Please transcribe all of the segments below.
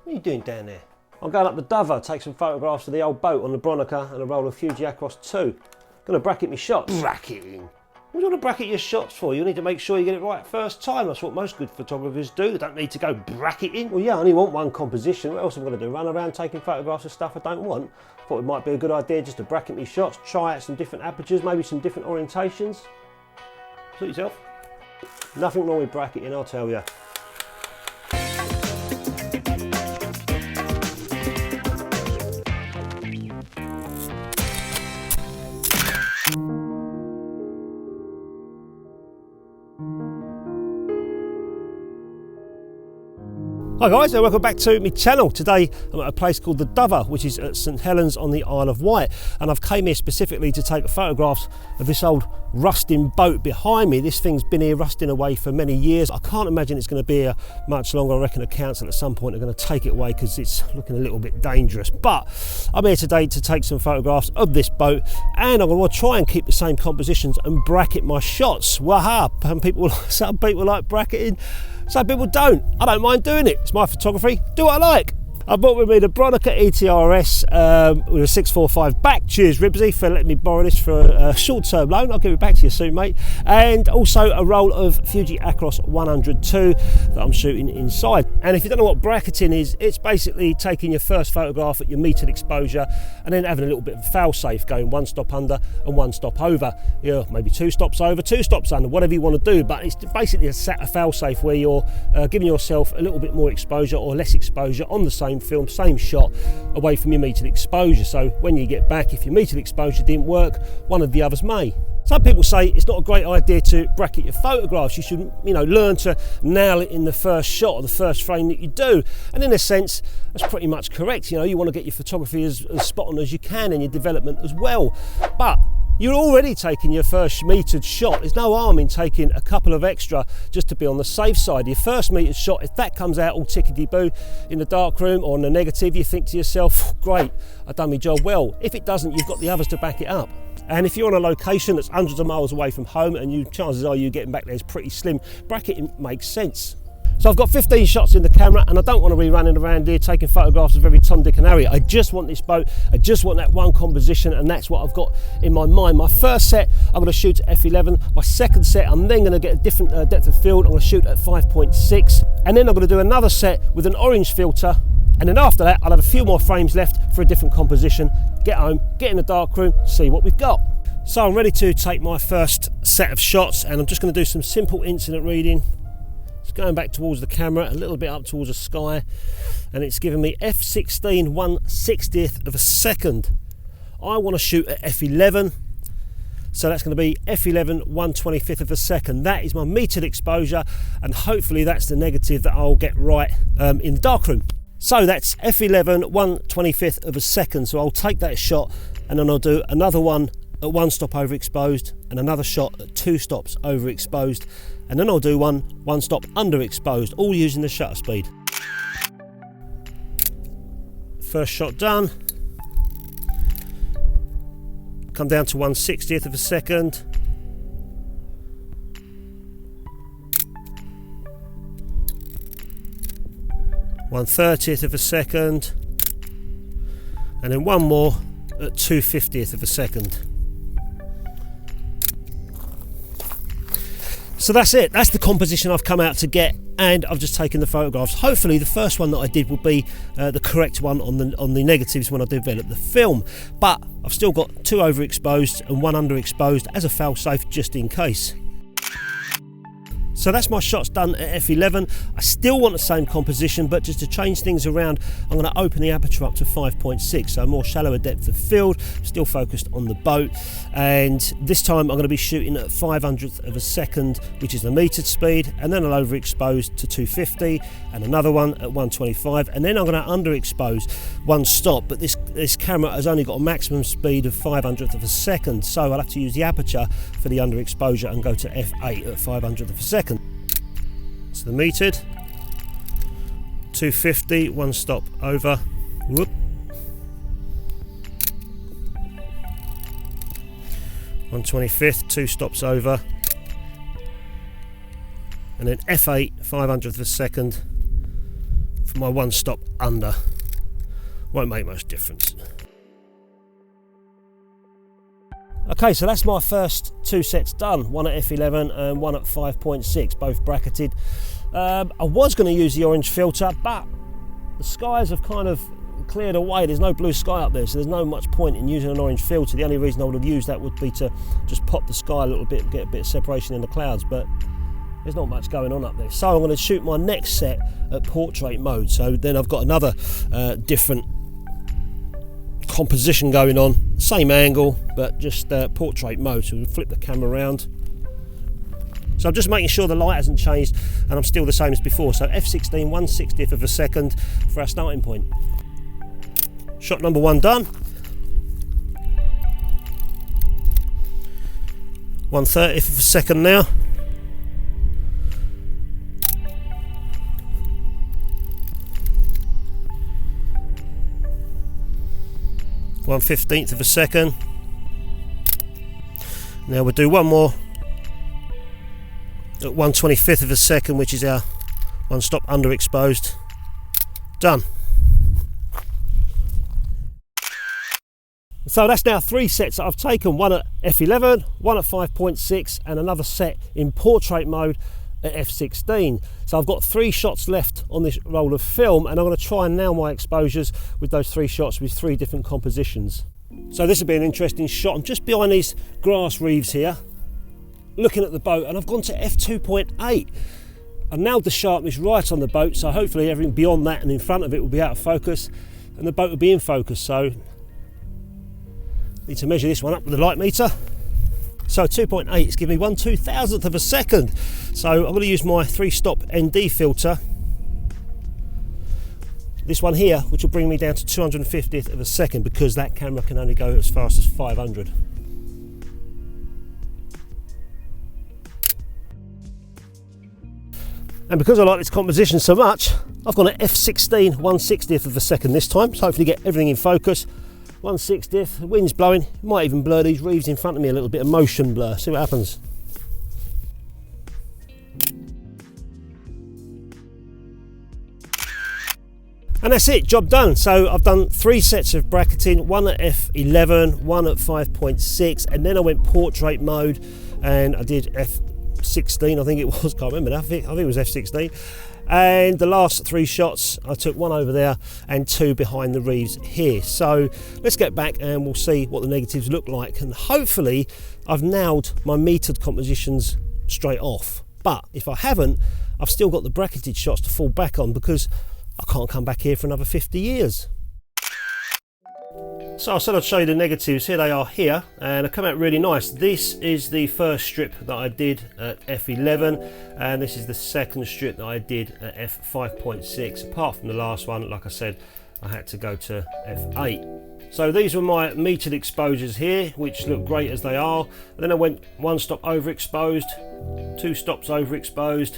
What are you doing down there? I'm going up the Dover, take some photographs of the old boat on the Bronica and a roll of Fuji Acros 2. Gonna bracket my shots. Bracketing? What do you want to bracket your shots for? You need to make sure you get it right first time. That's what most good photographers do. They don't need to go bracketing. Well, yeah, I only want one composition. What else am I going to do? Run around taking photographs of stuff I don't want? Thought it might be a good idea just to bracket my shots, try out some different apertures, maybe some different orientations. Suit yourself. Nothing wrong with bracketing, I'll tell you. Hi guys, and welcome back to my channel. Today I'm at a place called the Dover, which is at St Helens on the Isle of Wight, and I've came here specifically to take photographs of this old rusting boat behind me. This thing's been here rusting away for many years. I can't imagine it's going to be here much longer. I reckon the council at some point are going to take it away because it's looking a little bit dangerous. But I'm here today to take some photographs of this boat, and I'm going to try and keep the same compositions and bracket my shots. Waha! Some people like bracketing. Some people don't. I don't mind doing it. It's my photography. Do what I like. I brought with me the Bronica ETRS with a 645 back. Cheers Ribsy for letting me borrow this for a short-term loan. I'll give it back to you soon, mate. And also a roll of Fuji Acros 102 that I'm shooting inside. And if you don't know what bracketing is, it's basically taking your first photograph at your metered exposure and then having a little bit of fail-safe, going one stop under and one stop over. Yeah, maybe two stops over, two stops under, whatever you want to do. But it's basically a fail-safe where you're giving yourself a little bit more exposure or less exposure on the same film, same shot, away from your metered exposure. So when you get back, if your metered exposure didn't work, one of the others may. Some people say it's not a great idea to bracket your photographs. You should, learn to nail it in the first shot or the first frame that you do. And in a sense, that's pretty much correct. You want to get your photography as spot on as you can and your development as well. But you're already taking your first metered shot. There's no harm in taking a couple of extra just to be on the safe side. Your first metered shot, if that comes out all tickety-boo in the darkroom or in the negative, you think to yourself, great, I've done my job well. If it doesn't, you've got the others to back it up. And if you're on a location that's hundreds of miles away from home and chances are you getting back there is pretty slim, bracketing makes sense. So I've got 15 shots in the camera and I don't want to be running around here taking photographs of every Tom, Dick and Harry. I just want this boat, I just want that one composition, and that's what I've got in my mind. My first set I'm going to shoot at f11, my second set I'm then going to get a different depth of field. I'm going to shoot at 5.6, and then I'm going to do another set with an orange filter, and then after that I'll have a few more frames left for a different composition, get home, get in the darkroom, see what we've got. So I'm ready to take my first set of shots, and I'm just going to do some simple incident reading. It's going back towards the camera, a little bit up towards the sky, and it's giving me f16 1/60th of a second. I want to shoot at f11, so that's going to be f11 1/25th of a second. That is my metered exposure, and hopefully that's the negative that I'll get right in the darkroom. So that's f11 1/25th of a second. So I'll take that shot, and then I'll do another one at one stop overexposed, and another shot at two stops overexposed, and then I'll do one stop underexposed, all using the shutter speed. First shot done. Come down to 1/60th of a second. One 1/30th of a second, and then one more at 2/50th of a second. So that's it, that's the composition I've come out to get, and I've just taken the photographs. Hopefully the first one that I did will be the correct one on the negatives when I develop the film, but I've still got two overexposed and one underexposed as a fail-safe just in case. So that's my shots done at f11. I still want the same composition, but just to change things around, I'm going to open the aperture up to 5.6, so a more shallower depth of field, still focused on the boat. And this time I'm going to be shooting at 500th of a second, which is the metered speed, and then I'll overexpose to 250, and another one at 125, and then I'm going to underexpose one stop. But this camera has only got a maximum speed of 500th of a second, so I'll have to use the aperture for the underexposure and go to f8 at 500th of a second. So the metered, 250, one stop over, whoop, 1/25th, two stops over, and then f8, 500th of a second, for my one stop under. Won't make much difference. Okay, so that's my first 2 sets done, one at f11 and one at 5.6, both bracketed. I was going to use the orange filter, but the skies have kind of cleared away. There's no blue sky up there, so there's no much point in using an orange filter. The only reason I would have used that would be to just pop the sky a little bit and get a bit of separation in the clouds, but there's not much going on up there. So I'm going to shoot my next set at portrait mode. So then I've got another different composition going on, same angle, but just portrait mode. So we'll flip the camera around. So I'm just making sure the light hasn't changed and I'm still the same as before. So f16, 1/60th of a second for our starting point. Shot number 1 done. 1/30th of a second now. One 1/15th of a second. Now we'll do one more at 1/25th of a second, which is our one stop underexposed. Done. So that's now 3 sets that I've taken, one at f11, one at 5.6 and another set in portrait mode at f16. So I've got 3 shots left on this roll of film and I'm going to try and nail my exposures with those 3 shots with 3 different compositions. So this will be an interesting shot. I'm just behind these grass reeves here, looking at the boat, and I've gone to f2.8. I've nailed the sharpness right on the boat, so hopefully everything beyond that and in front of it will be out of focus and the boat will be in focus. So need to measure this one up with the light meter. So 2.8 is giving me 1/2000th of a second. So I'm going to use my 3-stop ND filter, this one here, which will bring me down to 250th of a second because that camera can only go as fast as 500. And because I like this composition so much, I've gone at f16, 1/60th of a second this time, so hopefully get everything in focus. 1/60th, the wind's blowing, might even blur these reeves in front of me a little bit of motion blur, see what happens. And that's it, job done. So I've done 3 sets of bracketing, one at f11, one at 5.6, and then I went portrait mode and I did f16, I think it was, can't remember now, I think it was f16. And the last 3 shots, I took one over there and 2 behind the reeves here. So let's get back and we'll see what the negatives look like. And hopefully I've nailed my metered compositions straight off. But if I haven't, I've still got the bracketed shots to fall back on because I can't come back here for another 50 years. So I said I'd show you the negatives. Here they are here, and they come out really nice. This is the first strip that I did at f11, and this is the second strip that I did at f5.6. Apart from the last one, like I said, I had to go to f8. So these were my metered exposures here, which look great as they are. And then I went 1 stop overexposed, 2 stops overexposed,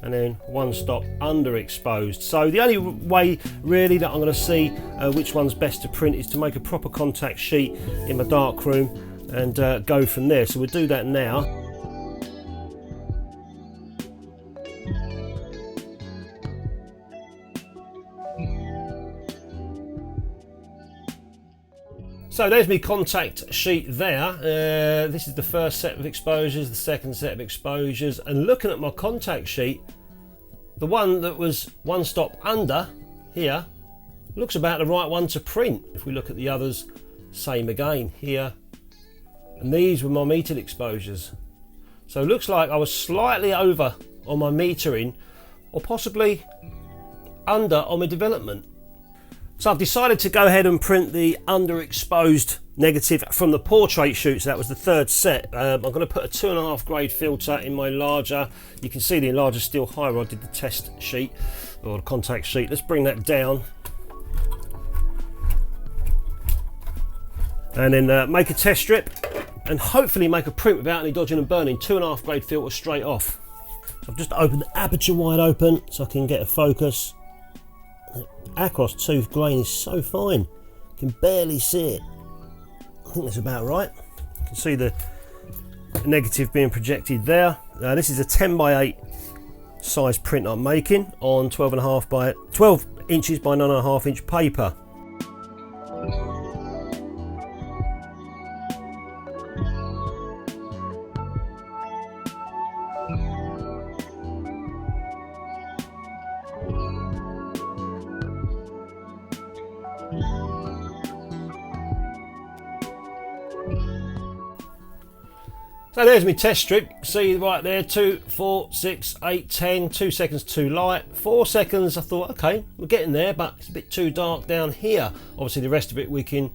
and then 1 stop underexposed. So the only way really that I'm going to see which one's best to print is to make a proper contact sheet in my darkroom and go from there. So we'll do that now. So there's my contact sheet there. This is the first set of exposures, the second set of exposures, and looking at my contact sheet, the one that was 1 stop under here looks about the right one to print. If we look at the others, same again here, and these were my metered exposures. So it looks like I was slightly over on my metering, or possibly under on my development. So I've decided to go ahead and print the underexposed negative from the portrait shoot. So that was the 3rd set. I'm going to put a 2.5 grade filter in my enlarger. You can see the enlarger's still higher. I did the test sheet or the contact sheet. Let's bring that down. And then make a test strip and hopefully make a print without any dodging and burning. 2.5 grade filter straight off. So I've just opened the aperture wide open so I can get a focus. Across tooth grain is so fine, you can barely see it. I think that's about right. You can see the negative being projected there. This is a 10 by 8 size print I'm making on 12 inches by 9.5 inch paper. So there's my test strip. See right there, 2, 4, 6, 8, 10, 2 seconds too light, 4 seconds. I thought, okay, we're getting there, but it's a bit too dark down here. Obviously the rest of it we can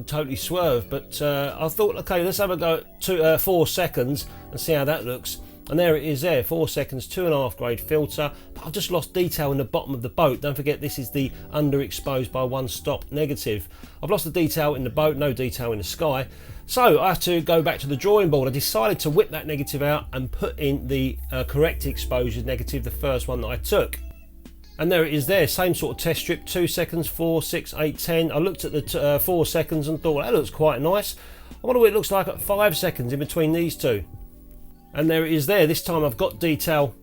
totally swerve, but I thought, okay, let's have a go at 4 seconds and see how that looks. And there it is there, 4 seconds, 2.5 grade filter. But I've just lost detail in the bottom of the boat. Don't forget, this is the underexposed by one stop negative. I've lost the detail in the boat, no detail in the sky. So I have to go back to the drawing board. I decided to whip that negative out and put in the correct exposure negative, the first one that I took. And there it is there, same sort of test strip, 2 seconds, 4, 6, 8, 10. I looked at the 4 seconds and thought, well, that looks quite nice. I wonder what it looks like at 5 seconds in between these two. And there it is there. This time I've got detail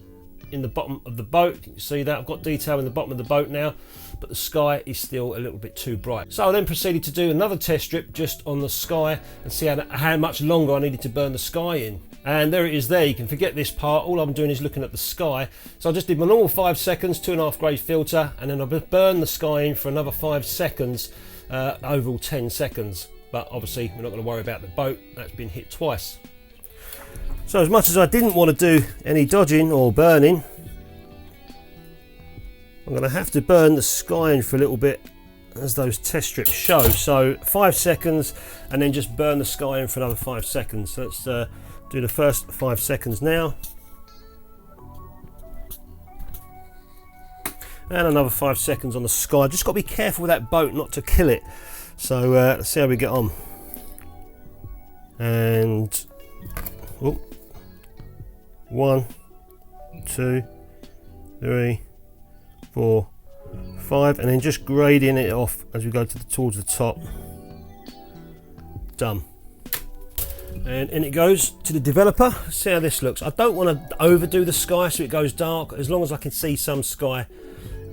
in the bottom of the boat. You can see that I've got detail in the bottom of the boat now, but the sky is still a little bit too bright. So I then proceeded to do another test strip just on the sky and see how much longer I needed to burn the sky in. And there it is there. You can forget this part. All I'm doing is looking at the sky. So I just did my normal 5 seconds, 2.5 grade filter, and then I burned the sky in for another 5 seconds, overall 10 seconds. But obviously we're not going to worry about the boat. That's been hit twice. So as much as I didn't want to do any dodging or burning, I'm going to have to burn the sky in for a little bit, as those test strips show. So 5 seconds and then just burn the sky in for another 5 seconds. So let's do the first 5 seconds now. And another 5 seconds on the sky. Just got to be careful with that boat not to kill it. So let's see how we get on. And... oh. 1, 2, 3, 4, 5, and then just grading it off as we go towards the top. Done. And in it goes to the developer. See how this looks. I don't want to overdo the sky so it goes dark. As long as I can see some sky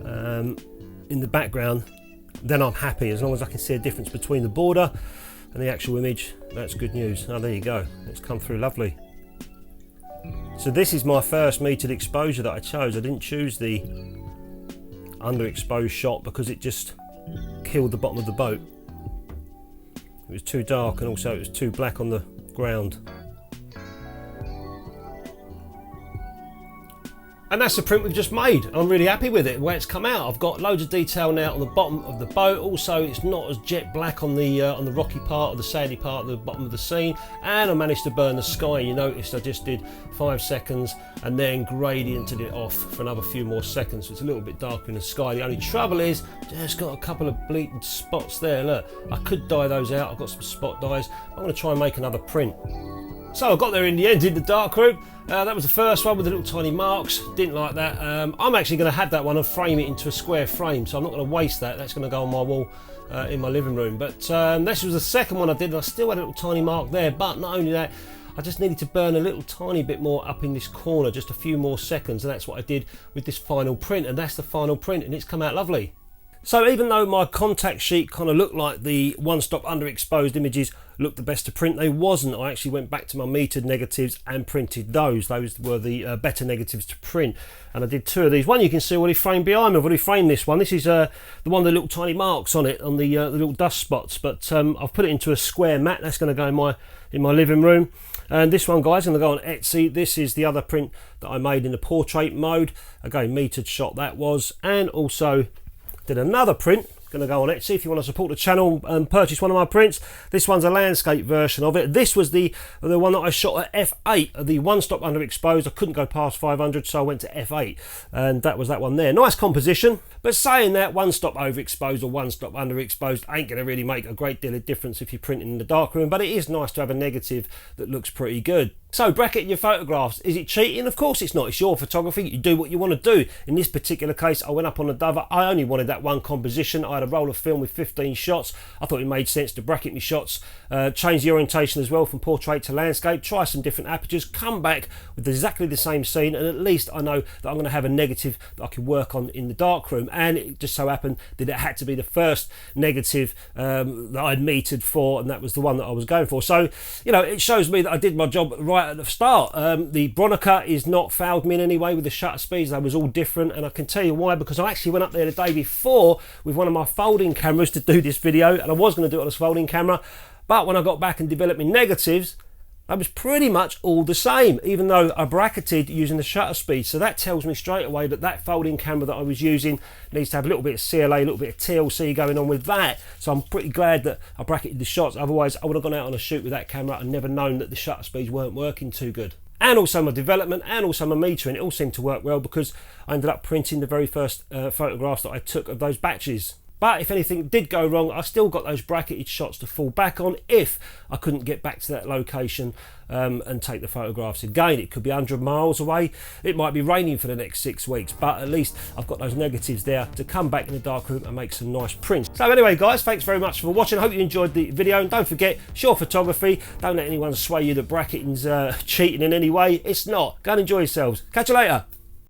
in the background, then I'm happy. As long as I can see a difference between the border and the actual image, that's good news. Oh, there you go. It's come through lovely. So this is my first metered exposure that I chose. I didn't choose the underexposed shot because it just killed the bottom of the boat. It was too dark, and also it was too black on the ground. And that's the print we've just made. I'm really happy with it, the way it's come out. I've got loads of detail now on the bottom of the boat. Also, it's not as jet black on the rocky part or the sandy part of the bottom of the scene. And I managed to burn the sky. You noticed I just did 5 seconds and then gradiented it off for another few more seconds. So it's a little bit darker in the sky. The only trouble is, just got a couple of bleeding spots there. Look, I could dye those out. I've got some spot dyes. I'm going to try and make another print. So I got there in the end in the darkroom. That was the first one with the little tiny marks. Didn't like that. I'm actually going to have that one and frame it into a square frame, so I'm not going to waste that. That's going to go on my wall in my living room. But this was the second one I did, and I still had a little tiny mark there. But not only that, I just needed to burn a little tiny bit more up in this corner, just a few more seconds, and that's what I did with this final print. And that's the final print, and it's come out lovely. So even though my contact sheet kind of looked like the one-stop underexposed images looked the best to print, they wasn't. I actually went back to my metered negatives and printed those. Those were the better negatives to print. And I did 2 of these. One you can see already framed behind me. I've already framed this one. This is the one with the little tiny marks on it, on the little dust spots. But I've put it into a square mat. That's going to go in my living room. And this one, guys, is going to go on Etsy. This is the other print that I made in the portrait mode. Again, metered shot that was. And also did another print, going to go on Etsy if you want to support the channel and purchase one of my prints. This one's a landscape version of it. This was the one that I shot at f8, the one-stop underexposed. I couldn't go past 500, so I went to f8, and that was that one there. Nice composition, but saying that, one-stop overexposed or one-stop underexposed ain't going to really make a great deal of difference if you're printing in the darkroom, but it is nice to have a negative that looks pretty good. So bracket your photographs. Is it cheating? Of course it's not. It's your photography. You do what you want to do. In this particular case, I went up on the Dover. I only wanted that one composition. I had had a roll of film with 15 shots. I thought it made sense to bracket my shots, change the orientation as well from portrait to landscape, try some different apertures, come back with exactly the same scene, and at least I know that I'm going to have a negative that I can work on in the darkroom. And it just so happened that it had to be the first negative that I'd metered for, and that was the one that I was going for. So, you know, it shows me that I did my job right at the start. The Bronica is not fouled me in any way with the shutter speeds. They was all different, and I can tell you why, because I actually went up there the day before with one of my folding cameras to do this video, and I was going to do it on a folding camera, but when I got back and developed my negatives, that was pretty much all the same, even though I bracketed using the shutter speed. So that tells me straight away that that folding camera that I was using needs to have a little bit of CLA, a little bit of TLC going on with that. So I'm pretty glad that I bracketed the shots. Otherwise, I would have gone out on a shoot with that camera and never known that the shutter speeds weren't working too good. And also my development and also my metering, it all seemed to work well because I ended up printing the very first photographs that I took of those batches. But if anything did go wrong, I still got those bracketed shots to fall back on if I couldn't get back to that location and take the photographs again. It could be 100 miles away. It might be raining for the next 6 weeks, but at least I've got those negatives there to come back in the darkroom and make some nice prints. So anyway, guys, thanks very much for watching. I hope you enjoyed the video, and don't forget, Sure Photography. Don't let anyone sway you that bracketing's cheating in any way. It's not. Go and enjoy yourselves. Catch you later.